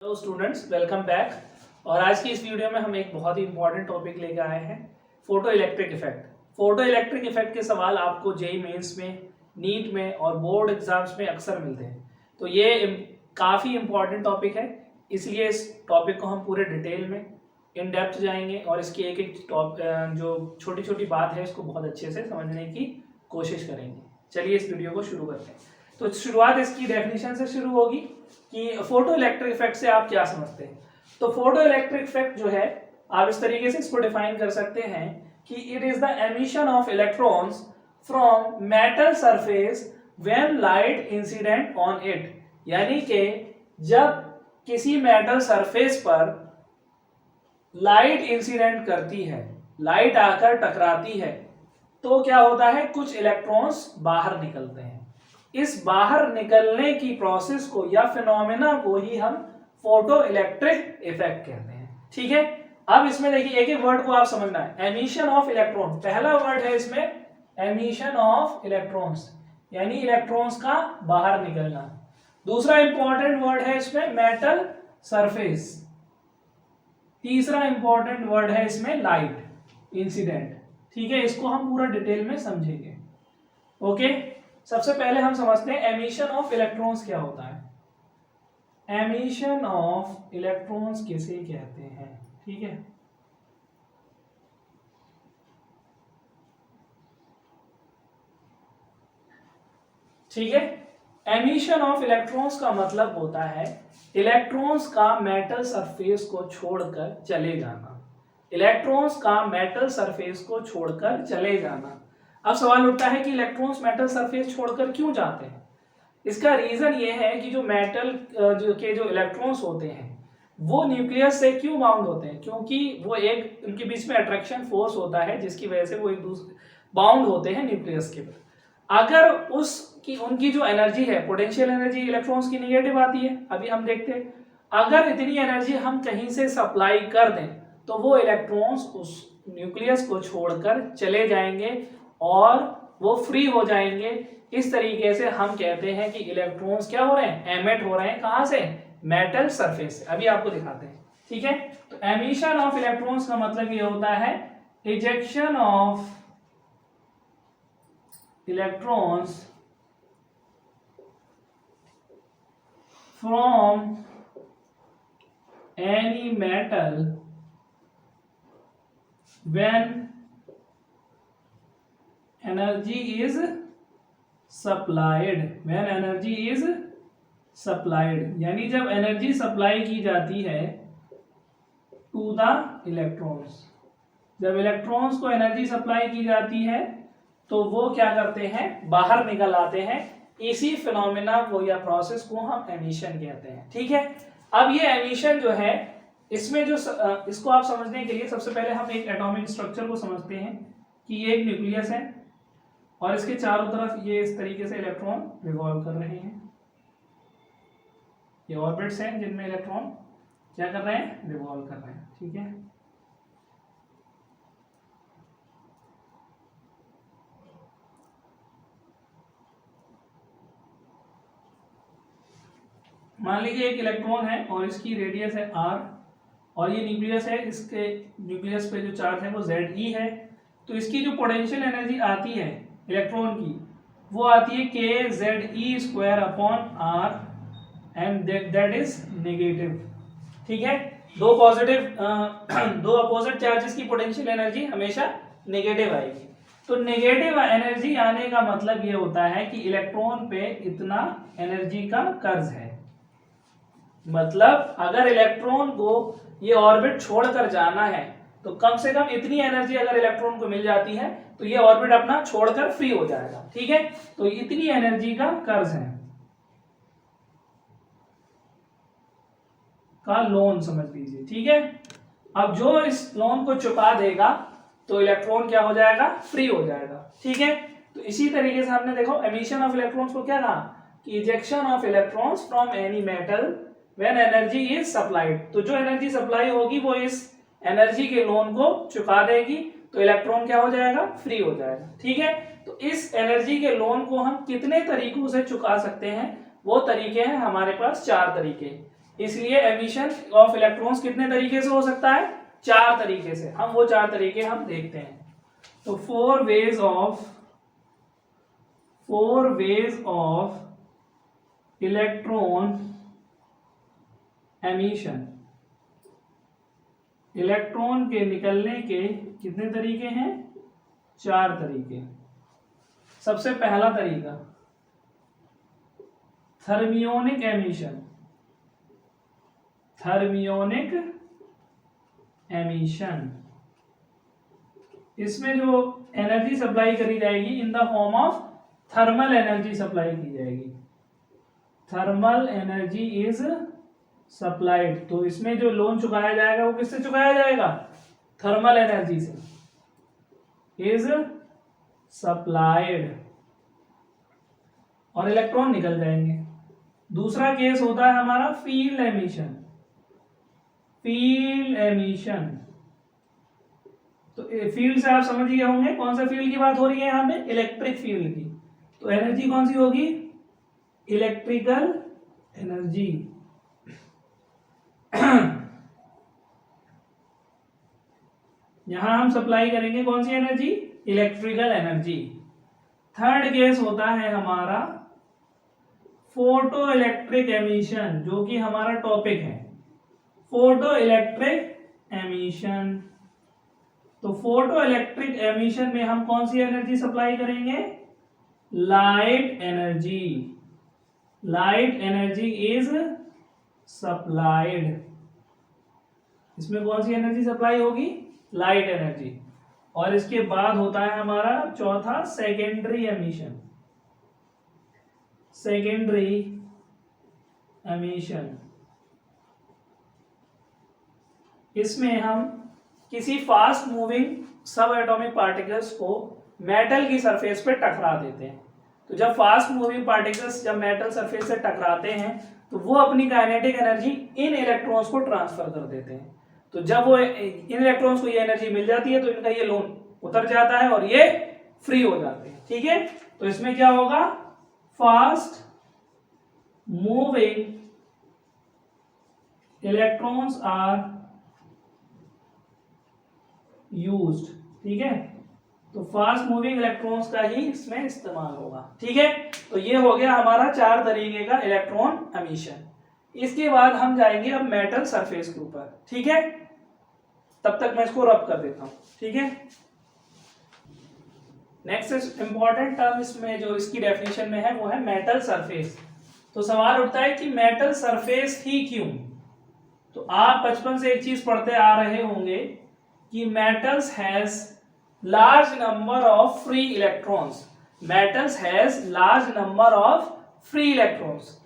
Hello students, welcome back. और आज की इस वीडियो में हम एक बहुत ही इंपॉर्टेंट टॉपिक लेकर आए हैं, photo electric effect. Photo electric effect के सवाल आपको जेईई मेंस में, नीट में और बोर्ड एग्जाम्स में अक्सर मिलते हैं। तो ये काफ़ी इंपॉर्टेंट टॉपिक है, इसलिए इस टॉपिक को हम पूरे डिटेल में इन डेप्थ जाएंगे और इसकी एक एक जो छोटी छोटी बात है इसको बहुत अच्छे से समझने की कोशिश करेंगे। चलिए इस वीडियो को शुरू करते हैं। तो शुरुआत इसकी डेफिनेशन से शुरू होगी कि फोटो इलेक्ट्रिक इफेक्ट से आप क्या समझते हैं। तो फोटो इलेक्ट्रिक इफेक्ट जो है, आप इस तरीके से इसको डिफाइन कर सकते हैं कि it is the emission of electrons from metal surface when light incident on it. यानी कि जब किसी मेटल सरफेस पर लाइट इंसिडेंट करती है, लाइट आकर टकराती है, तो क्या होता है, कुछ इलेक्ट्रॉन्स बाहर निकलते हैं। इस बाहर निकलने की प्रोसेस को या फिनोमेना को ही हम फोटो इलेक्ट्रिक इफेक्ट कहते हैं। ठीक है, अब इसमें देखिए एक एक वर्ड को आप समझना है। एमिशन ऑफ इलेक्ट्रॉन, पहला वर्ड है इसमें एमिशन ऑफ इलेक्ट्रॉन्स, यानी इलेक्ट्रॉन्स का बाहर निकलना। दूसरा इंपॉर्टेंट वर्ड है इसमें मेटल सरफेस। तीसरा इंपॉर्टेंट वर्ड है इसमें लाइट इंसिडेंट। ठीक है, इसको हम पूरा डिटेल में समझेंगे। ओके, सबसे पहले हम समझते हैं एमिशन ऑफ इलेक्ट्रॉन्स क्या होता है। एमिशन ऑफ इलेक्ट्रॉन्स किसे कहते हैं। ठीक है, ठीक है, एमिशन ऑफ इलेक्ट्रॉन्स का मतलब होता है इलेक्ट्रॉन्स का मेटल सरफेस को छोड़कर चले जाना। इलेक्ट्रॉन्स का मेटल सरफेस को छोड़कर चले जाना। अब सवाल उठता है कि इलेक्ट्रॉन्स मेटल सरफेस छोड़कर क्यों जाते हैं। इसका रीजन ये है कि जो मेटल जो इलेक्ट्रॉन्स होते हैं वो न्यूक्लियस से क्यों बाउंड होते हैं, क्योंकि वो एक उनके बीच में अट्रैक्शन फोर्स होता है जिसकी वजह से वो एक दूसरे बाउंड होते हैं न्यूक्लियस के। अगर उसकी उनकी जो एनर्जी है, पोटेंशियल एनर्जी इलेक्ट्रॉन्स की नेगेटिव आती है, अभी हम देखते हैं। अगर इतनी एनर्जी हम कहीं से सप्लाई कर दें तो वो इलेक्ट्रॉन्स उस न्यूक्लियस को छोड़कर चले जाएंगे और वो फ्री हो जाएंगे। इस तरीके से हम कहते हैं कि इलेक्ट्रॉन्स क्या हो रहे हैं, एमिट हो रहे हैं। कहां से, मेटल सरफेस से। अभी आपको दिखाते हैं। ठीक है, तो एमिशन ऑफ इलेक्ट्रॉन्स का मतलब ये होता है ejection of electrons from any metal when energy is supplied. When energy is supplied, यानी जब एनर्जी सप्लाई की जाती है टू द इलेक्ट्रॉन्स। जब इलेक्ट्रॉन्स को एनर्जी सप्लाई की जाती है तो वो क्या करते हैं, बाहर निकल आते हैं। इसी फिनोमेना को या प्रोसेस को हम एमिशन कहते हैं। ठीक है, अब ये एमिशन जो है, इसमें जो इसको आप समझने के लिए सबसे पहले हम एक एटॉमिक स्ट्रक्चर को समझते हैं कि ये एक न्यूक्लियस है और इसके चारों तरफ ये इस तरीके से इलेक्ट्रॉन रिवॉल्व कर रहे हैं। ये ऑर्बिट्स हैं जिनमें इलेक्ट्रॉन क्या कर रहे हैं, रिवॉल्व कर रहे हैं। ठीक है, मान लीजिए एक इलेक्ट्रॉन है और इसकी रेडियस है r और ये न्यूक्लियस है, इसके न्यूक्लियस पे जो चार्ज है वो Ze है। तो इसकी जो पोटेंशियल एनर्जी आती है इलेक्ट्रॉन की, वो आती है kZe² upon r and that is negative. ठीक है, दो अपोजिट चार्जेस की पोटेंशियल एनर्जी हमेशा नेगेटिव आएगी। तो नेगेटिव एनर्जी आने का मतलब ये होता है कि इलेक्ट्रॉन पे इतना एनर्जी का कर्ज है। मतलब अगर इलेक्ट्रॉन को ये ऑर्बिट छोड़कर जाना है तो कम से कम इतनी एनर्जी अगर इलेक्ट्रॉन को मिल जाती है तो ये ऑर्बिट अपना छोड़कर फ्री हो जाएगा। ठीक है, तो इतनी एनर्जी का कर्ज है, का लोन समझ लीजिए। ठीक है, अब जो इस लोन को चुका देगा तो इलेक्ट्रॉन क्या हो जाएगा, फ्री हो जाएगा। ठीक है, तो इसी तरीके से हमने देखो एमिशन ऑफ इलेक्ट्रॉन्स को क्या कहा कि ejection of electrons from any metal when energy is supplied. तो जो एनर्जी सप्लाई होगी वो इस एनर्जी के लोन को चुका देगी तो इलेक्ट्रॉन क्या हो जाएगा, फ्री हो जाएगा। ठीक है, तो इस एनर्जी के लोन को हम कितने तरीकों से चुका सकते हैं, वो तरीके हैं हमारे पास 4 तरीके। इसलिए एमिशन ऑफ इलेक्ट्रॉन्स कितने तरीके से हो सकता है? 4 तरीके से। हम वो 4 तरीके हम देखते हैं। तो 4 ways of electron emission, electron के निकलने के कितने तरीके हैं? 4 तरीके। सबसे पहला तरीका थर्मियोनिक एमिशन। थर्मियोनिक एमिशन, इसमें जो एनर्जी सप्लाई करी जाएगी in the form of thermal energy supply की जाएगी। Thermal energy is supplied. तो इसमें जो लोन चुकाया जाएगा वो किससे चुकाया जाएगा? थर्मल एनर्जी से। इज सप्लाइड, और इलेक्ट्रॉन निकल जाएंगे। दूसरा केस होता है हमारा फील्ड एमिशन। फील्ड एमिशन, तो फील्ड से आप समझ गए होंगे कौन सा फील्ड की बात हो रही है यहां पे? इलेक्ट्रिक फील्ड की। तो एनर्जी कौन सी होगी? Electrical energy. यहां हम सप्लाई करेंगे कौन सी energy? Electrical energy. Third case होता है हमारा फोटो इलेक्ट्रिक एमिशन, जो कि हमारा टॉपिक है, फोटो इलेक्ट्रिक एमिशन। तो फोटो इलेक्ट्रिक एमिशन में हम कौन सी एनर्जी सप्लाई करेंगे? Light energy. Light energy is supplied. इसमें कौन सी एनर्जी सप्लाई होगी? Light energy. और इसके बाद होता है हमारा चौथा सेकेंडरी एमिशन। सेकेंडरी एमिशन, इसमें हम किसी फास्ट मूविंग सब एटॉमिक पार्टिकल्स को मेटल की सरफेस पे टकरा देते हैं। तो जब फास्ट मूविंग पार्टिकल्स जब मेटल सरफेस से टकराते हैं तो वो अपनी काइनेटिक एनर्जी इन इलेक्ट्रॉन्स को ट्रांसफर कर देते हैं। तो जब वो इन इलेक्ट्रॉन्स को ये एनर्जी मिल जाती है तो इनका ये लोन उतर जाता है और ये फ्री हो जाते हैं। ठीक है, तो इसमें क्या होगा? Fast moving electrons are used. ठीक है, तो फास्ट मूविंग इलेक्ट्रॉन्स का ही इसमें इस्तेमाल होगा। ठीक है, तो ये हो गया हमारा 4 तरीके का इलेक्ट्रॉन एमिशन। इसके बाद हम जाएंगे अब मेटल सरफेस के ऊपर। ठीक है, तब तक मैं इसको रब कर देता हूं। ठीक है, नेक्स्ट इंपॉर्टेंट टर्म इसमें जो इसकी डेफिनेशन में है वो है मेटल सरफेस। तो सवाल उठता है कि मेटल सरफेस ही क्यों? तो आप बचपन से एक चीज पढ़ते आ रहे होंगे कि metals has large number of free electrons. Metals has large number of free electrons.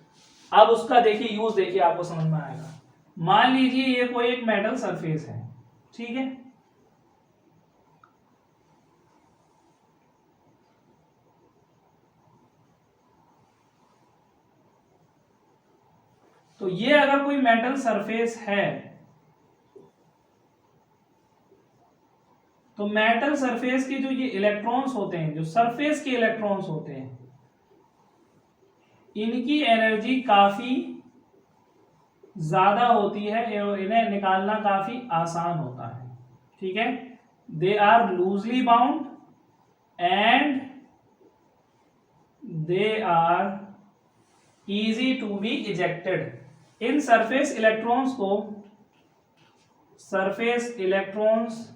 अब उसका देखिए यूज, देखिए आपको समझ में आएगा। मान लीजिए ये कोई एक मेटल सरफेस है। ठीक है, तो ये अगर कोई मेटल सरफेस है तो मेटल सरफेस के जो ये इलेक्ट्रॉन्स होते हैं, जो सरफेस के इलेक्ट्रॉन्स होते हैं, इनकी एनर्जी काफी ज्यादा होती है और इन्हें निकालना काफी आसान होता है। ठीक है, they are loosely bound and they are easy to be ejected. इन सरफेस इलेक्ट्रॉन्स को surface electrons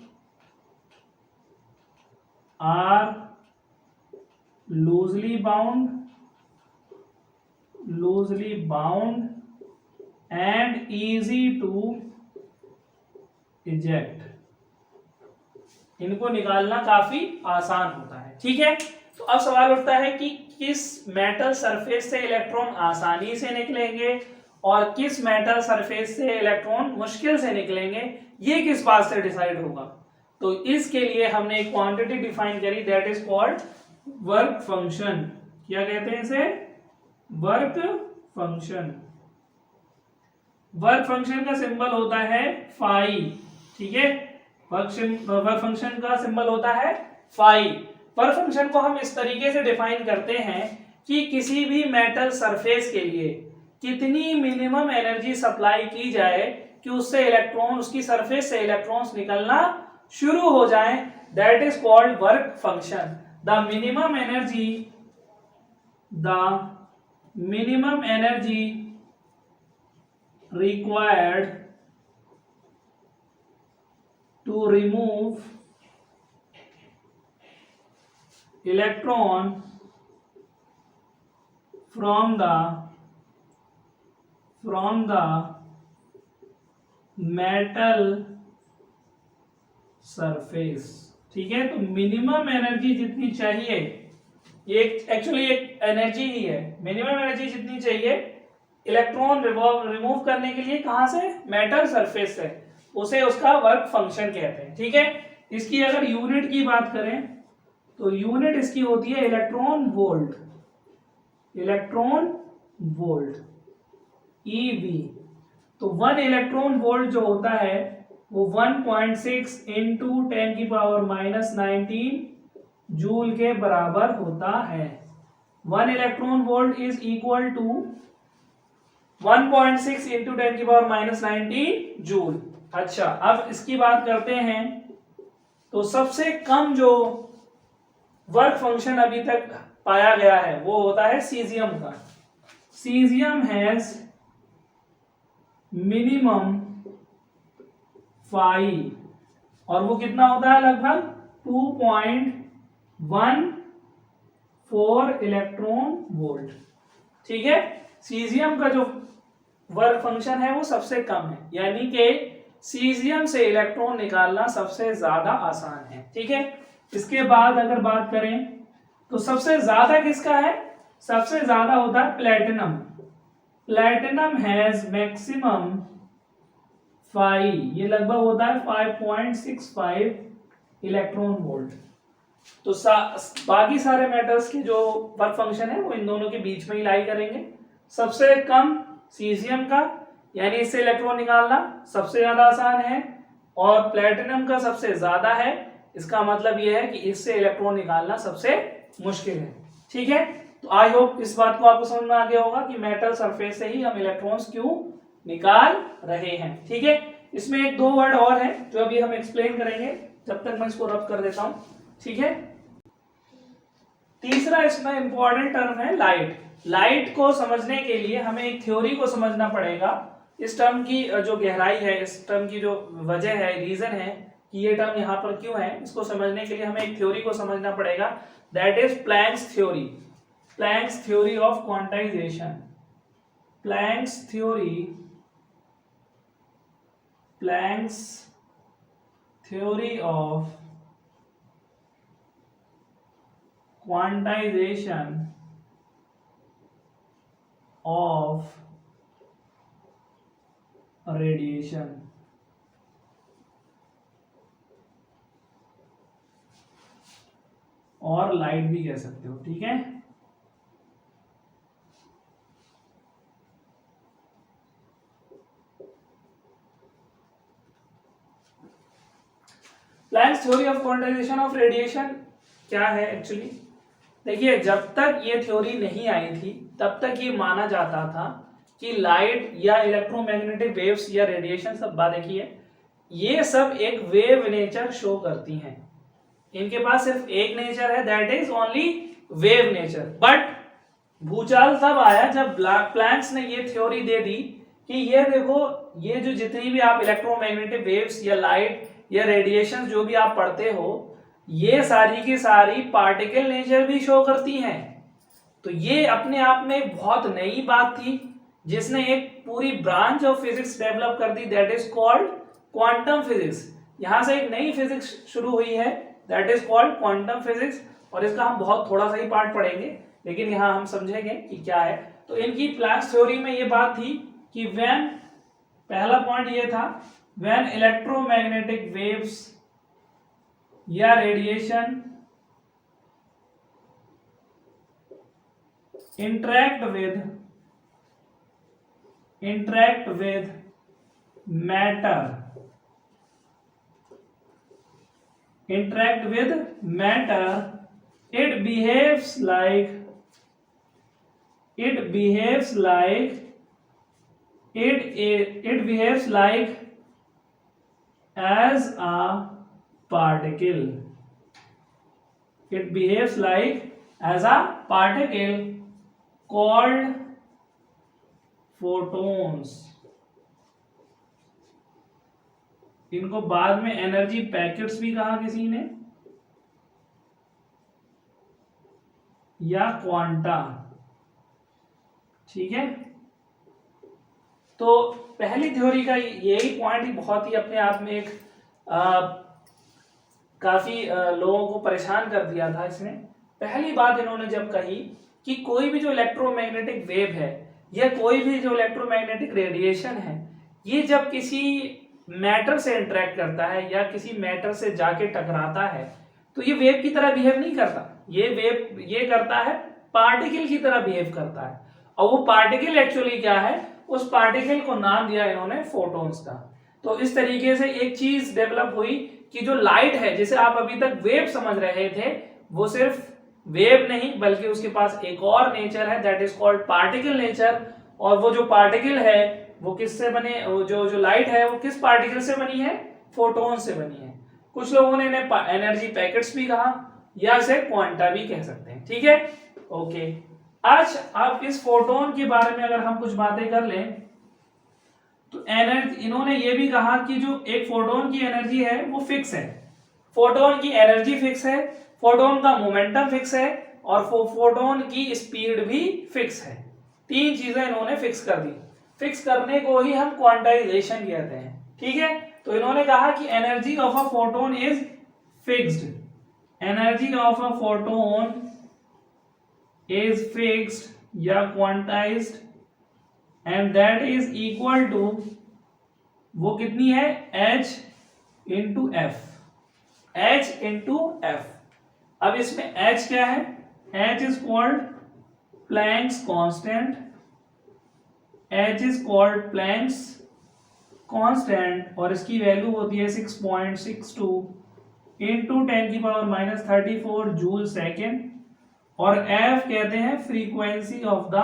are loosely bound and easy to eject। इनको निकालना काफी आसान होता है। ठीक है, तो अब सवाल उठता है कि किस मेटल सरफेस से इलेक्ट्रॉन आसानी से निकलेंगे और किस मेटल सरफेस से इलेक्ट्रॉन मुश्किल से निकलेंगे, ये किस बात से डिसाइड होगा? तो इसके लिए हमने एक क्वांटिटी डिफाइन करी, that is called work function. क्या कहते हैं इसे? Work function. वर्क फंक्शन का सिंबल होता है फाई। ठीक है, वर्क फंक्शन का सिंबल होता है फाई। वर्क फंक्शन को हम इस तरीके से डिफाइन करते हैं कि किसी भी मेटल सरफेस के लिए कितनी मिनिमम एनर्जी सप्लाई की जाए कि उससे इलेक्ट्रॉन, उसकी सरफेस से इलेक्ट्रॉन्स निकलना शुरू हो जाए, that is called work function. The minimum energy required to remove electron from the metal surface। ठीक है, तो मिनिमम एनर्जी जितनी चाहिए, ये एक्चुअली एक एनर्जी ही है, मिनिमम एनर्जी जितनी चाहिए इलेक्ट्रॉन रिमूव करने के लिए, कहां से, मेटल सरफेस से, उसे उसका वर्क फंक्शन कहते हैं। ठीक है, इसकी अगर यूनिट की बात करें तो यूनिट इसकी होती है इलेक्ट्रॉन वोल्ट, ईवी। तो 1 इलेक्ट्रॉन वोल्ट जो होता है वो 1.6 इंटू 10⁻⁻19 जूल के बराबर होता है। 1 electron volt is equal to 1.6 into 10⁻⁻19 joule. अच्छा, अब इसकी बात करते हैं, तो सबसे कम जो वर्क फंक्शन अभी तक पाया गया है वो होता है सीजियम का। सीजियम हैज मिनिमम 5, और वो कितना होता है, लगभग 2.14 इलेक्ट्रॉन वोल्ट। ठीक है, सीजियम का जो वर्क फंक्शन है वो सबसे कम है, यानी कि सीजियम से इलेक्ट्रॉन निकालना सबसे ज्यादा आसान है। ठीक है, इसके बाद अगर बात करें तो सबसे ज्यादा किसका है, सबसे ज्यादा होता है प्लेटिनम। प्लेटिनम हैज मैक्सिमम 5, ये लगभग होता है 5.65 इलेक्ट्रॉन वोल्ट। तो बाकी सारे मेटल्स के जो वर्क फंक्शन है वो इन दोनों के बीच में ही लाई करेंगे। सबसे कम सीजियम का, यानी इससे इलेक्ट्रॉन निकालना सबसे ज्यादा आसान है, और प्लेटिनम का सबसे ज्यादा है, इसका मतलब यह है कि इससे इलेक्ट्रॉन निकालना सबसे मुश्किल है। ठीक है, तो आई होप इस बात को आपको समझ में आ गया होगा कि मेटल सरफेस से ही हम इलेक्ट्रॉन्स क्यों निकाल रहे हैं। ठीक है, इसमें एक दो वर्ड और हैं जो अभी हम एक्सप्लेन करेंगे, जब तक मैं इसको रब कर देता हूं। ठीक है, तीसरा इसमें इंपॉर्टेंट टर्म है लाइट। लाइट को समझने के लिए हमें एक थ्योरी को समझना पड़ेगा। इस टर्म की जो गहराई है, इस टर्म की जो वजह है, रीजन है कि ये टर्म यहाँ पर क्यों है, इसको समझने के लिए हमें एक थ्योरी को समझना पड़ेगा, that is Planck's theory. Planck's theory of quantization. Planck's theory of quantization of radiation. और लाइट भी कह सकते हो। ठीक है, Planck's theory of quantization of radiation क्या है एक्चुअली? देखिए, जब तक ये थ्योरी नहीं आई थी तब तक ये माना जाता था कि लाइट या इलेक्ट्रोमैग्नेटिक वेव्स या रेडिएशन, सब बात देखिए, ये सब एक वेव नेचर शो करती हैं। इनके पास सिर्फ एक नेचर है, that is only wave nature. But भूचाल तब आया जब प्लैंक्स ने ये थ्योरी दे दी कि ये देखो, ये जो जितनी भी आप इलेक्ट्रोमैग्नेटिक वेव्स या लाइट या रेडिएशन जो भी आप पढ़ते हो, ये सारी की सारी पार्टिकल नेचर भी शो करती हैं। तो ये अपने आप में एक बहुत नई बात थी जिसने एक पूरी ब्रांच ऑफ फिजिक्स डेवलप कर दी, that is called quantum physics. यहां से एक नई फिजिक्स शुरू हुई है, that is called quantum physics, और इसका हम बहुत थोड़ा सा ही पार्ट पढ़ेंगे, लेकिन यहां हम समझेंगे कि क्या है। तो इनकी प्लैंक्स थ्योरी में ये बात थी कि व्हेन, पहला पॉइंट ये था, व्हेन इलेक्ट्रोमैग्नेटिक वेव्स या radiation interact with matter, it behaves like it behaves like as a particle. It behaves like as a particle called photons. इनको बाद में एनर्जी पैकेट्स भी कहा किसी ने, या क्वांटा। ठीक है, तो पहली थ्योरी का यही पॉइंट ही बहुत ही अपने आप में एक काफी लोगों को परेशान कर दिया था इसने। पहली बात इन्होंने जब कही कि कोई भी जो इलेक्ट्रोमैग्नेटिक वेव है या कोई भी जो इलेक्ट्रोमैग्नेटिक रेडिएशन है, ये जब किसी मैटर से इंटरेक्ट करता है या किसी मैटर से जाके टकराता है तो ये वेव की तरह बिहेव नहीं करता। ये वेव ये करता है पार्टिकल की तरह बिहेव करता है। और वो पार्टिकल एक्चुअली क्या है, उस पार्टिकल को नाम दिया इन्होंने फोटॉन्स का। तो इस तरीके से एक चीज डेवलप हुई कि जो लाइट है, जिसे आप अभी तक वेव समझ रहे थे, वो सिर्फ वेव नहीं बल्कि उसके पास एक और नेचर है, that is called particle nature. और वो जो पार्टिकल है वो किससे बने, जो लाइट है वो किस पार्टिकल से बनी है, फोटोन से बनी है। कुछ लोगों ने इन्हें एनर्जी पैकेट्स भी कहा या इसे क्वांटा भी कह सकते हैं। ठीक है, ओके। आज आप इस फोटोन के बारे में अगर हम कुछ बातें कर लें तो एनर्जी, इन्होंने ये भी कहा कि जो एक फोटोन की एनर्जी है वो फिक्स है। फोटोन की एनर्जी फिक्स है, फोटोन का मोमेंटम फिक्स है और फोटोन की स्पीड भी फिक्स है। तीन चीजें इन्होंने फिक्स कर दी। फिक्स करने को ही हम क्वांटाइजेशन कहते हैं। ठीक है, तो इन्होंने कहा कि energy of a photon is fixed. Energy of a photon is fixed या quantized and that is equal to, वो कितनी है, h into F. h into F. अब इसमें h क्या है, h is called Planck's constant. h is called Planck's constant और इसकी वैल्यू होती है 6.62 इंटू 10⁻³ जूल सेकेंड। और f कहते हैं frequency of the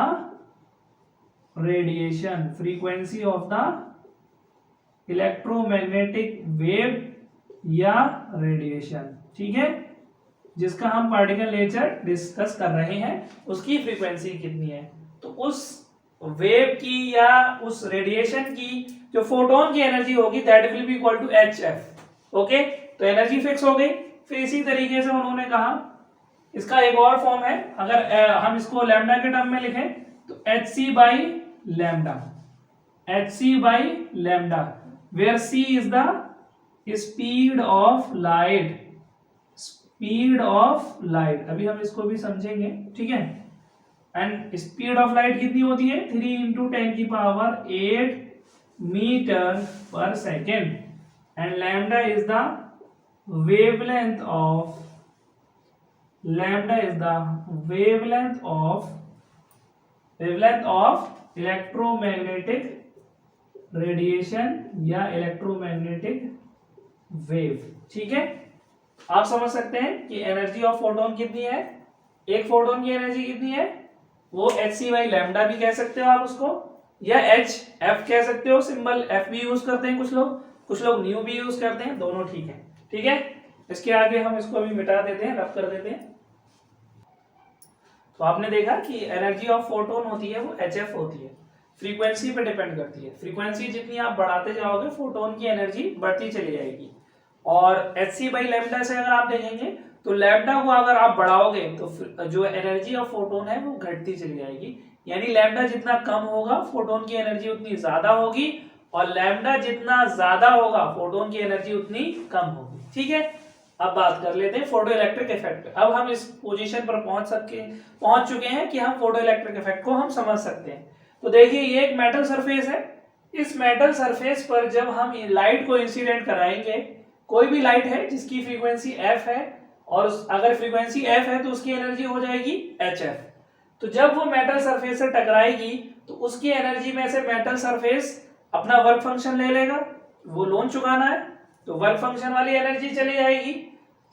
radiation, frequency of the electromagnetic wave या रेडिएशन। ठीक है, जिसका हम पार्टिकल नेचर डिस्कस कर रहे हैं, उसकी फ्रीक्वेंसी कितनी है। तो उस वेव की या उस रेडिएशन की जो फोटोन की एनर्जी होगी that will be equal to HF। Okay, तो एनर्जी फिक्स हो गई। फिर इसी तरीके से उन्होंने कहा, इसका एक और फॉर्म है, अगर हम इसको लैम्डा के टर्म में लिखें तो hc by lambda, hc by lambda, where c is the speed of light, speed of light. अभी हम इसको भी समझेंगे। ठीक है, एंड स्पीड ऑफ लाइट कितनी होती है, 3 इंटू 10⁸ मीटर पर second. And lambda is the wavelength of, lambda is the wavelength of electromagnetic radiation या इलेक्ट्रोमैग्नेटिक वेव। ठीक है, आप समझ सकते हैं कि एनर्जी ऑफ फोटोन कितनी है, एक फोटोन की एनर्जी कितनी है, वो hc बाई लैम्डा भी कह सकते हो आप उसको, या hf कह सकते हो, सिंबल f भी यूज करते हैं कुछ लोग न्यू भी यूज करते हैं, दोनों ठीक है। ठीक है, इसके आगे हम इसको अभी मिटा देते हैं, रब कर देते हैं। तो आपने देखा कि एनर्जी ऑफ फोटोन होती है वो hf होती है, फ्रीक्वेंसी पे डिपेंड करती है। फ्रीक्वेंसी जितनी आप बढ़ाते जाओगे फोटोन की एनर्जी बढ़ती चली जाएगी। और hc बाई लैम्डा से अगर आप देखेंगे तो लैम्डा को अगर आप बढ़ाओगे तो जो एनर्जी ऑफ फोटोन है वो घटती चली जाएगी। यानी लैम्डा जितना कम होगा फोटोन की एनर्जी उतनी ज्यादा होगी, और लैम्डा जितना ज्यादा होगा फोटोन की एनर्जी उतनी कम होगी। ठीक है, अब बात कर लेते हैं फोटो इलेक्ट्रिक इफेक्ट। अब हम इस पोजीशन पर पहुंच चुके हैं कि हम फोटो इलेक्ट्रिक इफेक्ट को हम समझ सकते हैं। तो देखिए, ये एक मेटल सरफेस है। इस मेटल सरफेस पर जब हम लाइट को इंसिडेंट कराएंगे, कोई भी लाइट है जिसकी फ्रीक्वेंसी f है, और अगर फ्रीक्वेंसी f है तो उसकी एनर्जी हो जाएगी hf। तो जब वो मेटल सरफेस से टकराएगी तो उसकी एनर्जी में से मेटल सरफेस अपना वर्क फंक्शन ले लेगा, वो लोन चुकाना है, तो वर्क फंक्शन वाली एनर्जी चली जाएगी।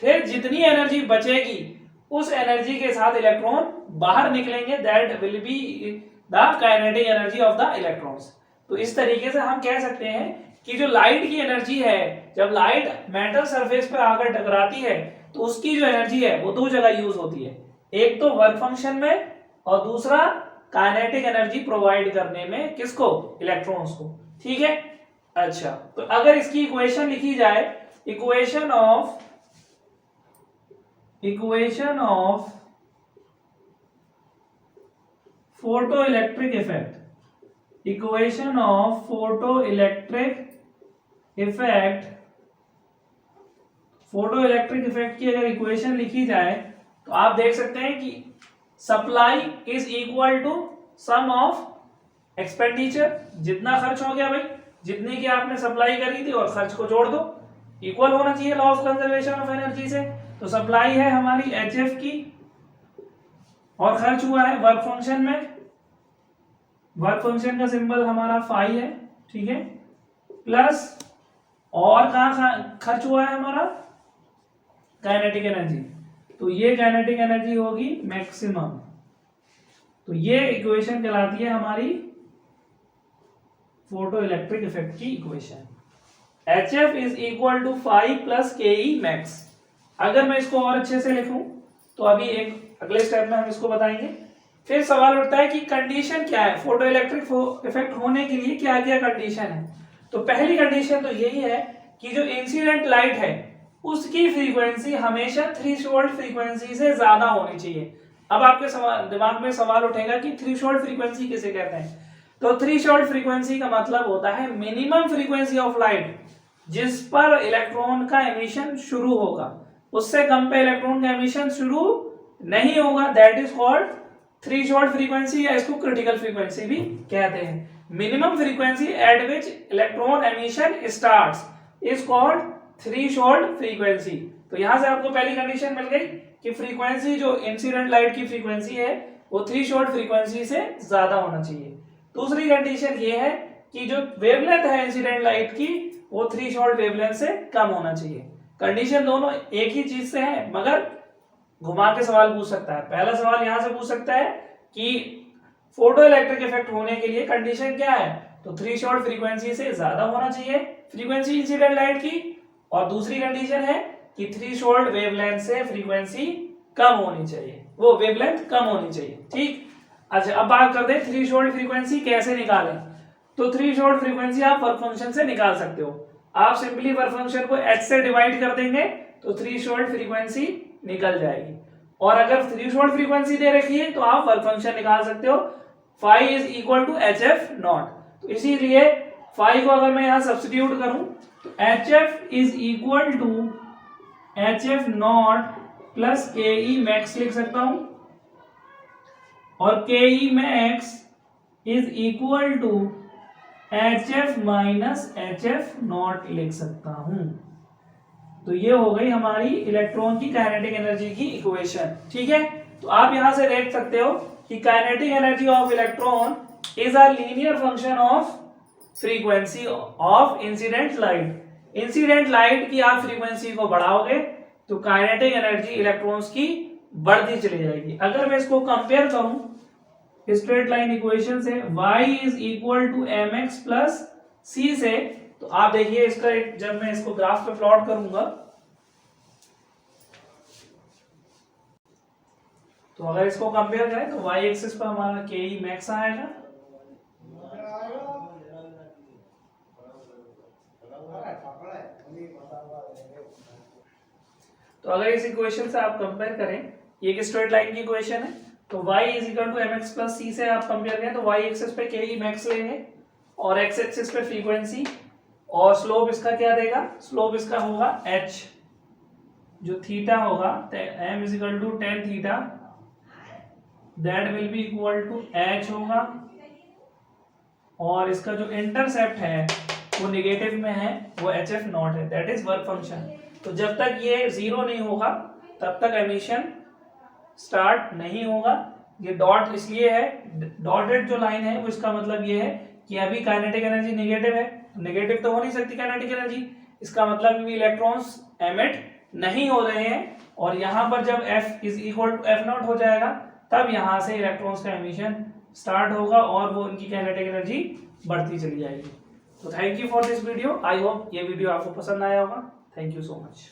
फिर जितनी एनर्जी बचेगी उस एनर्जी के साथ इलेक्ट्रॉन बाहर निकलेंगे, that will be the kinetic energy of the electrons. तो इस तरीके से हम कह सकते हैं कि जो लाइट की एनर्जी है, जब लाइट मेटल सरफेस पे आकर टकराती है तो उसकी जो एनर्जी है वो दो जगह यूज होती है, एक तो वर्क फंक्शन में और दूसरा काइनेटिक एनर्जी प्रोवाइड करने में, किसको, इलेक्ट्रॉन्स को। ठीक है, अच्छा तो अगर इसकी इक्वेशन लिखी जाए, equation of photo electric effect, equation of photo electric effect, photo electric effect की अगर इक्वेशन लिखी जाए तो आप देख सकते हैं कि supply is equal to sum of expenditure, जितना खर्च हो गया भाई, जितनी की आपने सप्लाई करी थी और खर्च को जोड़ दो, इक्वल होना चाहिए law of conservation of energy से। तो सप्लाई है हमारी HF की और खर्च हुआ है वर्क फंक्शन में, वर्क फंक्शन का सिंबल हमारा फाई है, ठीक है, प्लस और कहां खर्च हुआ है हमारा काइनेटिक एनर्जी, तो ये काइनेटिक एनर्जी होगी मैक्सिमम। तो ये इक्वेशन कहलाती है हमारी फोटो इलेक्ट्रिक इफेक्ट की equation. HF is equal to 5 plus KE max. अगर मैं इसको और अच्छे से लिखूं तो अभी एक अगले स्टेप में हम इसको बताएंगे। फिर सवाल उठता है कि कंडीशन क्या है, फोटो इलेक्ट्रिक इफेक्ट होने के लिए क्या क्या कंडीशन है। तो पहली कंडीशन तो यही है कि जो इंसिडेंट लाइट है उसकी फ्रीक्वेंसी हमेशा थ्रेशोल्ड फ्रीक्वेंसी से ज्यादा होनी चाहिए। अब आपके दिमाग में सवाल उठेगा कि थ्रेशोल्ड फ्रीक्वेंसी किसे कहते हैं। तो थ्रेशोल्ड फ्रीक्वेंसी का मतलब होता है मिनिमम फ्रीक्वेंसी ऑफ लाइट जिस पर इलेक्ट्रॉन का एमिशन शुरू होगा, उससे कम पे इलेक्ट्रॉन का एमिशन शुरू नहीं होगा, that is called threshold frequency, या इसको क्रिटिकल फ्रीक्वेंसी भी कहते हैं। Minimum frequency eight which electron emission starts is called threshold frequency. तो यहां से आपको पहली कंडीशन मिल गई कि फ्रीक्वेंसी जो इंसिडेंट लाइट की फ्रीक्वेंसी है वो थ्रेशोल्ड फ्रीक्वेंसी से ज्यादा होना चाहिए। दूसरी कंडीशन ये है कि जो वेवलेंथ है इंसिडेंट लाइट की वो थ्रेशोल्ड वेवलेंथ से कम होना चाहिए। कंडीशन दोनों एक ही चीज से है, मगर घुमा के सवाल पूछ सकता है। पहला सवाल यहां से पूछ सकता है कि फोटो इलेक्ट्रिक इफेक्ट होने के लिए कंडीशन क्या है, तो थ्रेशोल्ड फ्रीक्वेंसी से ज्यादा होना चाहिए फ्रीक्वेंसी इंसिडेंट लाइट की, और दूसरी कंडीशन है कि थ्रेशोल्ड वेवलेंथ से फ्रीक्वेंसी कम होनी चाहिए, वो वेवलेंथ कम होनी चाहिए। ठीक, अच्छा अब बात करते हैं थ्रेशोल्ड फ्रीक्वेंसी कैसे निकालें। तो थ्रेशोल्ड फ्रीक्वेंसी आप वर्क फंक्शन से निकाल सकते हो। आप सिंपली वर्क फंक्शन को h से डिवाइड कर देंगे तो थ्रेशोल्ड फ्रीक्वेंसी निकल जाएगी। और अगर थ्रेशोल्ड फ्रीक्वेंसी दे रखी है तो आप वर्क फंक्शन निकाल सकते हो, phi is equal to HF nought. तो इसीलिए फाई को अगर मैं यहां सब्स्टिट्यूट करूं तो HF is equal to HF nought plus KE max लिख सकता हूं, और KE max is equal to HF minus HF nought लिख सकता हूं। तो ये हो गई हमारी इलेक्ट्रॉन की काइनेटिक एनर्जी की इक्वेशन। ठीक है, तो आप यहां से देख सकते हो कि kinetic energy of electron is a linear function of frequency of incident light. Incident light की आप फ्रीक्वेंसी को बढ़ाओगे तो काइनेटिक एनर्जी इलेक्ट्रॉन्स की बढ़ती चली जाएगी। अगर मैं इसको कंपेयर करूं स्ट्रेट लाइन इक्वेशन से y is equal to mx plus c से, तो आप देखिए इसका जब मैं इसको ग्राफ पे प्लॉट करूंगा तो अगर इसको कंपेयर करें तो y एक्सिस पर हमारा KE मैक्स आएगा, तो अगर इस इक्वेशन से आप कंपेयर करें, ये एक स्ट्रेट लाइन की इक्वेशन है, तो y is equal to mx plus c से आप कंपेयर करें तो y एक्सिस पे KE मैक्स लेंगे और x एक्सिस पे फ्रीक्वेंसी, और स्लोप इसका क्या देगा, स्लोप इसका होगा h, जो थीटा होगा m is equal to tan theta, that will be equal to h होगा, और इसका जो इंटरसेप्ट है वो नेगेटिव में है, वो HF नॉट है, दैट इज वर्क फंक्शन। तो जब तक ये जीरो नहीं होगा तब तक एमिशन स्टार्ट नहीं होगा। ये डॉट इसलिए है, डॉटेड जो लाइन है वो इसका मतलब ये है कि अभी काइनेटिक एनर्जी नेगेटिव है, नेगेटिव तो हो नहीं सकती काइनेटिक एनर्जी, इसका मतलब भी इलेक्ट्रॉन्स एमिट नहीं हो रहे हैं, और यहां पर जब F is equal to F nought हो जाएगा तब यहां से इलेक्ट्रॉन्स का एमिशन स्टार्ट होगा और वो उनकी काइनेटिक एनर्जी बढ़ती चली जाएगी। तो thank you for this video. I hope ये वीडियो आपको पसंद आया होगा। Thank you so much.